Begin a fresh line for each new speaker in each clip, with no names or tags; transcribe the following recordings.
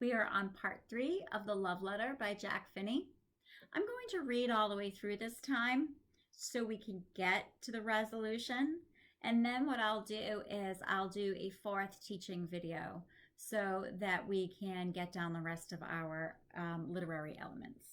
We are on part 3 of The Love Letter by Jack Finney. I'm going to read all the way through this time so we can get to the resolution. And then what I'll do is I'll do a 4th teaching video so that we can get down the rest of our literary elements.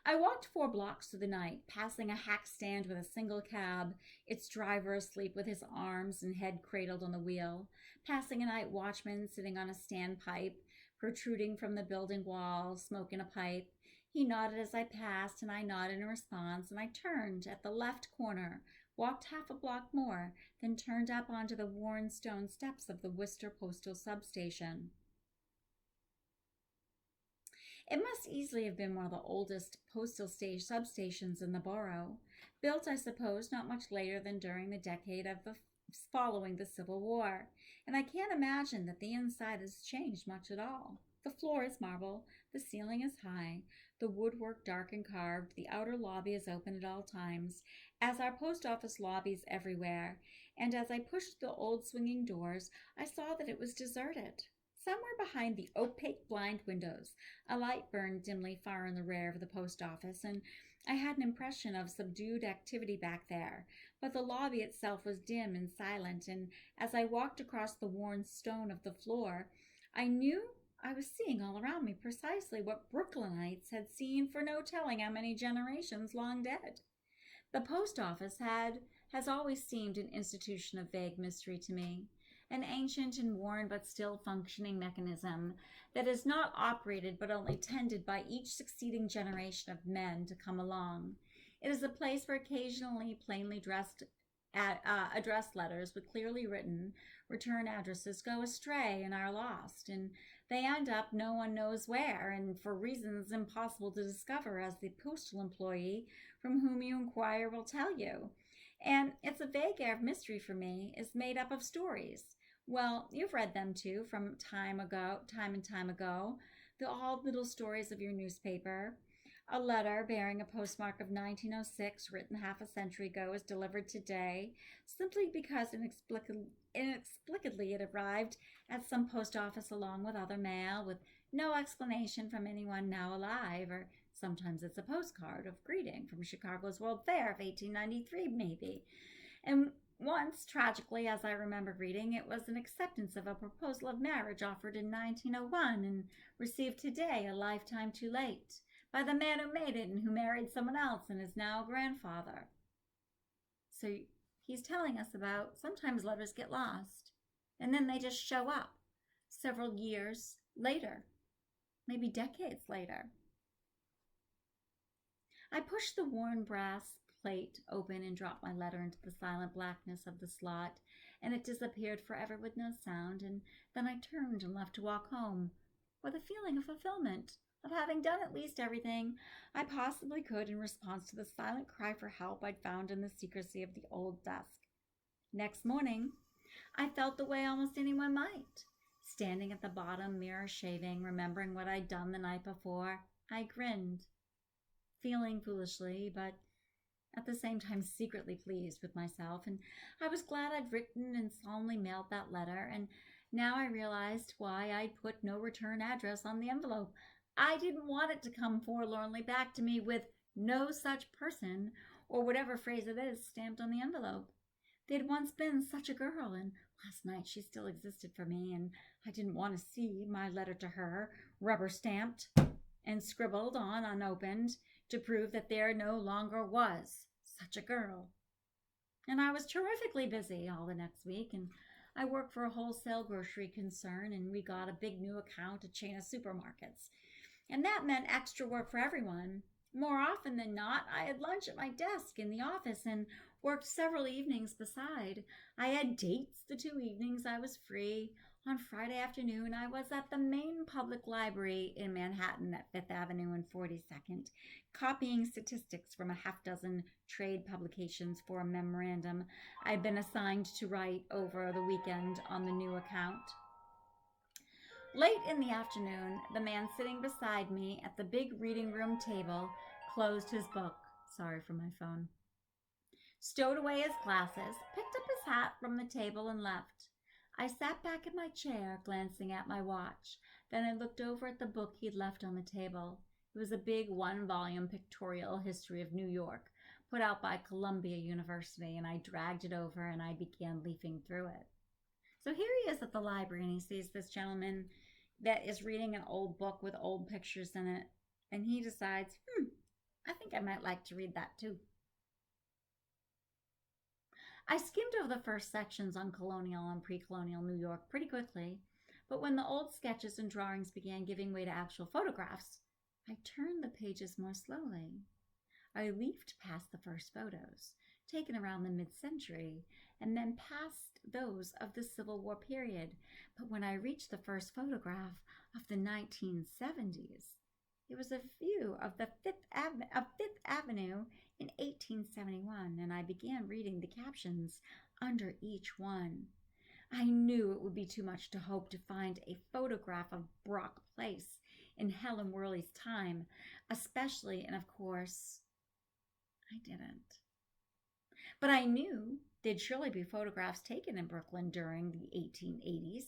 I walked 4 blocks through the night, passing a hack stand with a single cab, its driver asleep with his arms and head cradled on the wheel, passing a night watchman sitting on a standpipe, protruding from the building wall, smoking a pipe. He nodded as I passed, and I nodded in response, and I turned at the left corner, walked half a block more, then turned up onto the worn stone steps of the Worcester Postal Substation. It must easily have been one of the oldest postal stage substations in the borough, built, I suppose, not much later than during the decade following the Civil War, and I can't imagine that the inside has changed much at all. The floor is marble, the ceiling is high, the woodwork dark and carved, the outer lobby is open at all times, as are post office lobbies everywhere, and as I pushed the old swinging doors, I saw that it was deserted. Somewhere behind the opaque blind windows, a light burned dimly far in the rear of the post office, and I had an impression of subdued activity back there. But the lobby itself was dim and silent, and as I walked across the worn stone of the floor, I knew I was seeing all around me precisely what Brooklynites had seen for no telling how many generations long dead. The post office has always seemed an institution of vague mystery to me. An ancient and worn but still functioning mechanism that is not operated but only tended by each succeeding generation of men to come along. It is a place where occasionally plainly dressed address letters with clearly written return addresses go astray and are lost, and they end up no one knows where, and for reasons impossible to discover, as the postal employee from whom you inquire will tell you. And it's a vague air of mystery for me is made up of stories. Well, you've read them too from time and time ago. The all little stories of your newspaper. A letter bearing a postmark of 1906 written half a century ago is delivered today simply because inexplicably it arrived at some post office along with other mail with no explanation from anyone now alive, or sometimes it's a postcard of greeting from Chicago's World Fair of 1893 maybe. And once, tragically, as I remember reading, it was an acceptance of a proposal of marriage offered in 1901 and received today, a lifetime too late, by the man who made it and who married someone else and is now a grandfather. So he's telling us about sometimes letters get lost, and then they just show up several years later, maybe decades later. I pushed the worn brass plate open and dropped my letter into the silent blackness of the slot, and it disappeared forever with no sound, and then I turned and left to walk home with a feeling of fulfillment, of having done at least everything I possibly could in response to the silent cry for help I'd found in the secrecy of the old desk. Next morning, I felt the way almost anyone might. Standing at the bottom, mirror shaving, remembering what I'd done the night before, I grinned, feeling foolishly, but at the same time secretly pleased with myself, and I was glad I'd written and solemnly mailed that letter, and now I realized why I'd put no return address on the envelope. I didn't want it to come forlornly back to me with no such person, or whatever phrase it is, stamped on the envelope. They'd once been such a girl, and last night she still existed for me, and I didn't want to see my letter to her rubber stamped and scribbled on unopened to prove that there no longer was such a girl. And I was terrifically busy all the next week, and I worked for a wholesale grocery concern, and we got a big new account, a chain of supermarkets. And that meant extra work for everyone. More often than not, I had lunch at my desk in the office and worked several evenings beside. I had dates the 2 evenings I was free. On Friday afternoon, I was at the main public library in Manhattan at 5th Avenue and 42nd, copying statistics from a half-dozen trade publications for a memorandum I'd been assigned to write over the weekend on the new account. Late in the afternoon, the man sitting beside me at the big reading room table closed his book. Sorry for my phone. Stowed away his glasses, picked up his hat from the table, and left. I sat back in my chair, glancing at my watch. Then I looked over at the book he'd left on the table. It was a big one-volume pictorial history of New York, put out by Columbia University, and I dragged it over and I began leafing through it. So here he is at the library, and he sees this gentleman that is reading an old book with old pictures in it, and he decides, I think I might like to read that too. I skimmed over the first sections on colonial and pre-colonial New York pretty quickly, but when the old sketches and drawings began giving way to actual photographs, I turned the pages more slowly. I leafed past the first photos, taken around the mid-century, and then past those of the Civil War period. But when I reached the first photograph of the 1970s, it was a view of the Fifth Avenue in 1871, and I began reading the captions under each one. I knew it would be too much to hope to find a photograph of Brock Place in Helen Worley's time, especially, and of course, I didn't. But I knew there'd surely be photographs taken in Brooklyn during the 1880s,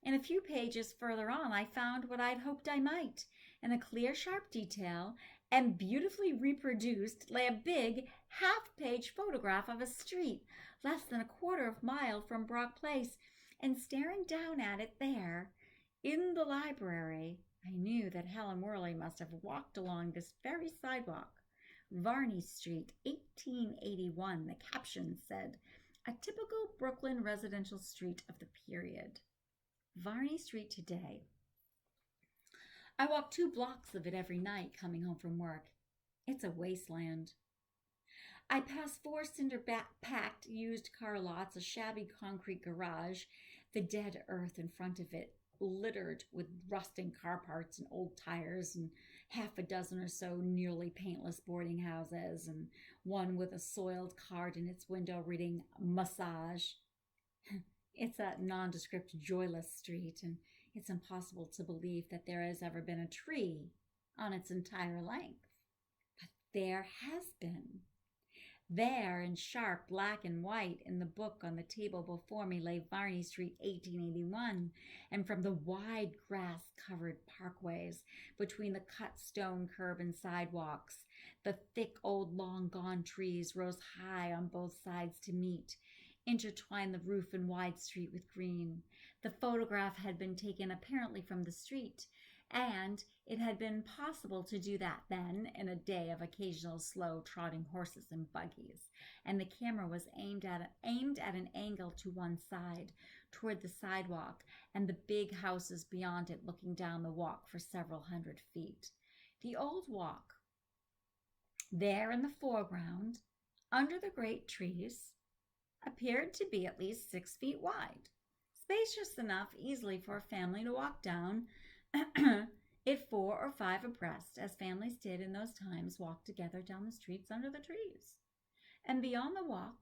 and a few pages further on I found what I'd hoped I might. In a clear, sharp detail, and beautifully reproduced, lay a big half-page photograph of a street less than a quarter of a mile from Brock Place, and staring down at it there, in the library, I knew that Helen Worley must have walked along this very sidewalk. Varney Street, 1881, the caption said, a typical Brooklyn residential street of the period. Varney Street today. I walk 2 blocks of it every night coming home from work. It's a wasteland. I pass 4 cinder-packed used car lots, a shabby concrete garage, the dead earth in front of it, littered with rusting car parts and old tires, and half a dozen or so nearly paintless boarding houses, and one with a soiled card in its window reading massage. It's a nondescript, joyless street, and it's impossible to believe that there has ever been a tree on its entire length. But there has been. There, in sharp black and white, in the book on the table before me, lay Varney Street, 1881, and from the wide grass-covered parkways between the cut stone curb and sidewalks, the thick old long-gone trees rose high on both sides to meet, intertwined the roof and wide street with green. The photograph had been taken apparently from the street, and it had been possible to do that then in a day of occasional slow trotting horses and buggies, and the camera was aimed at an angle to one side, toward the sidewalk and the big houses beyond it looking down the walk for several hundred feet. The old walk, there in the foreground, under the great trees, appeared to be at least 6 feet wide, spacious enough easily for a family to walk down it 4 or 5 abreast, as families did in those times walk together down the streets under the trees. And beyond the walk,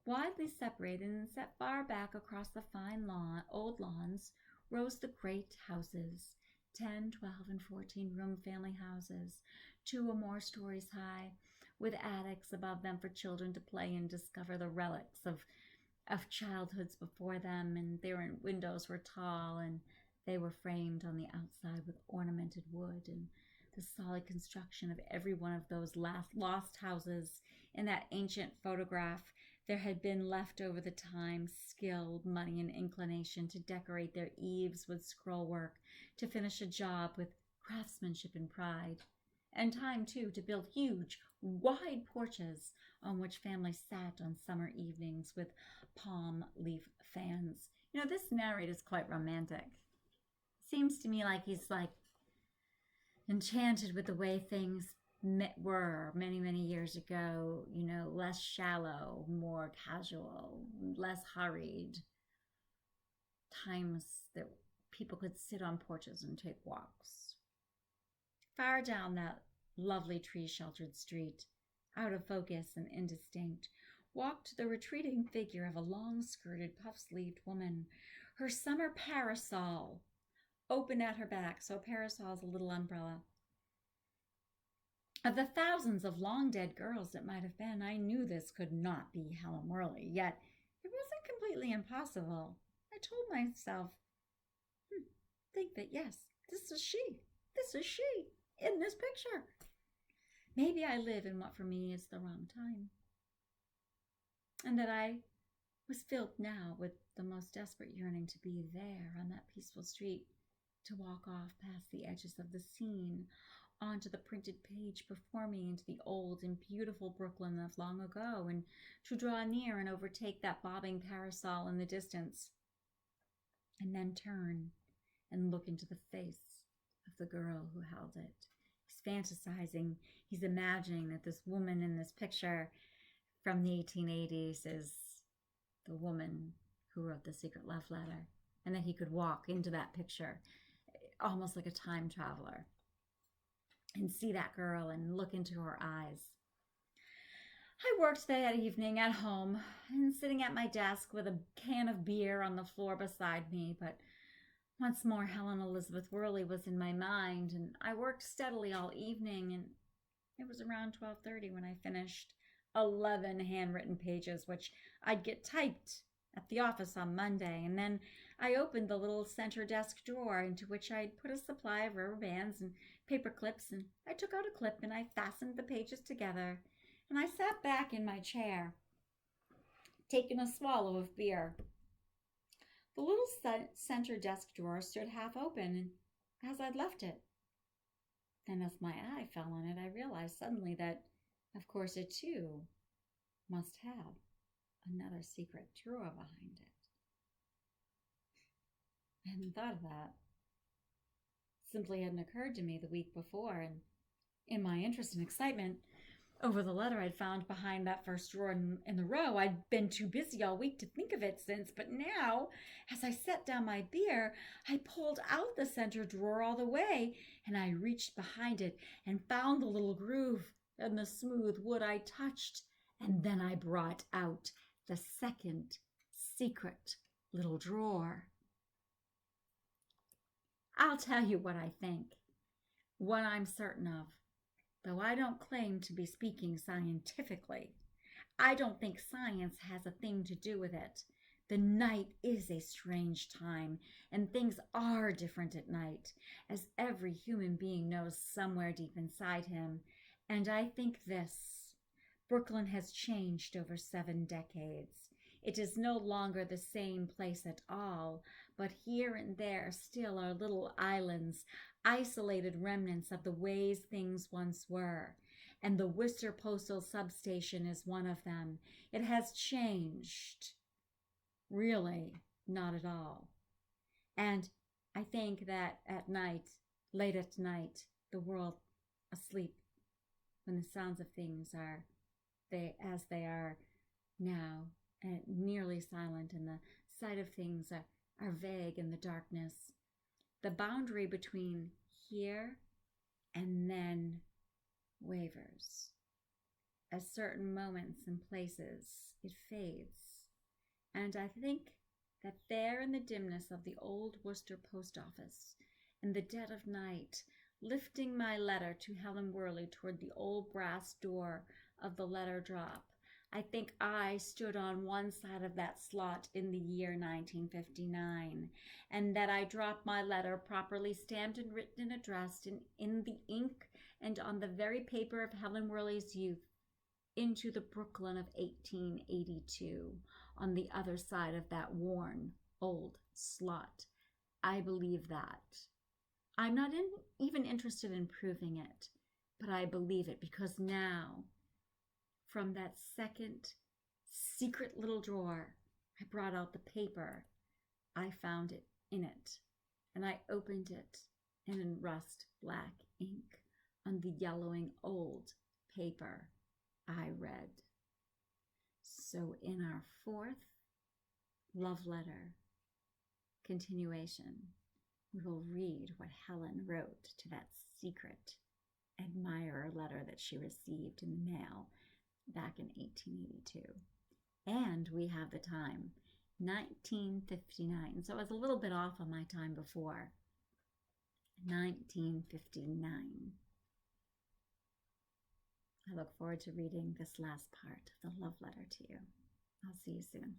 widely separated and set far back across the fine old lawns, rose the great houses, 10, 12, and 14-room family houses, 2 or more stories high, with attics above them for children to play and discover the relics of childhoods before them, and their windows were tall, and they were framed on the outside with ornamented wood, and the solid construction of every one of those lost houses in that ancient photograph. There had been left over the time, skill, money, and inclination to decorate their eaves with scrollwork, to finish a job with craftsmanship and pride, and time, too, to build huge, wide porches on which families sat on summer evenings with palm leaf fans. You know, this narrator is quite romantic. Seems to me like he's enchanted with the way things were many, many years ago, you know, less shallow, more casual, less hurried. Times that people could sit on porches and take walks. Far down that lovely tree-sheltered street, out of focus and indistinct, walked the retreating figure of a long-skirted, puff-sleeved woman, her summer parasol open at her back, so a parasol is a little umbrella. Of the thousands of long-dead girls it might have been, I knew this could not be Helen Worley, yet it wasn't completely impossible. I told myself, think that yes, this is she. This is she in this picture. Maybe I live in what for me is the wrong time. And that I was filled now with the most desperate yearning to be there on that peaceful street, to walk off past the edges of the scene, onto the printed page before me into the old and beautiful Brooklyn of long ago, and to draw near and overtake that bobbing parasol in the distance, and then turn and look into the face of the girl who held it. He's fantasizing, he's imagining that this woman in this picture from the 1880s is the woman who wrote the secret love letter, and that he could walk into that picture almost like a time traveler and see that girl and look into her eyes. I worked that evening at home and sitting at my desk with a can of beer on the floor beside me, but once more Helen Elizabeth Worley was in my mind, and I worked steadily all evening, and it was around 12:30 when I finished 11 handwritten pages, which I'd get typed at the office on Monday, and then I opened the little center desk drawer into which I'd put a supply of rubber bands and paper clips, and I took out a clip and I fastened the pages together, and I sat back in my chair, taking a swallow of beer. The little center desk drawer stood half open, and as I'd left it, and as my eye fell on it, I realized suddenly that, of course, it too must have another secret drawer behind it. I hadn't thought of that. Simply hadn't occurred to me the week before, and in my interest and excitement over the letter I'd found behind that first drawer in the row, I'd been too busy all week to think of it since, but now, as I set down my beer, I pulled out the center drawer all the way, and I reached behind it and found the little groove and the smooth wood I touched, and then I brought out the second secret little drawer. I'll tell you what I think, what I'm certain of, though I don't claim to be speaking scientifically. I don't think science has a thing to do with it. The night is a strange time, and things are different at night, as every human being knows somewhere deep inside him. And I think this: Brooklyn has changed over 7 decades. It is no longer the same place at all, but here and there still are little islands, isolated remnants of the ways things once were. And the Worcester Postal Substation is one of them. It has changed. Really, not at all. And I think that at night, late at night, the world asleep, when the sounds of things are as they are now, and nearly silent, and the sight of things are vague in the darkness. The boundary between here and then wavers. At certain moments and places, it fades. And I think that there in the dimness of the old Worcester post office, in the dead of night, lifting my letter to Helen Worley toward the old brass door of the letter drop, I think I stood on one side of that slot in the year 1959, and that I dropped my letter properly stamped and written and addressed in the ink and on the very paper of Helen Worley's youth into the Brooklyn of 1882 on the other side of that worn old slot. I believe that. I'm not even interested in proving it, but I believe it because now, from that second secret little drawer, I brought out the paper. I found it in it, and I opened it, and in rust black ink on the yellowing old paper, I read. So in our 4th love letter continuation, we will read what Helen wrote to that secret admirer letter that she received in the mail back in 1882. And we have the time, 1959. So I was a little bit off on my time before. 1959. I look forward to reading this last part of the love letter to you. I'll see you soon.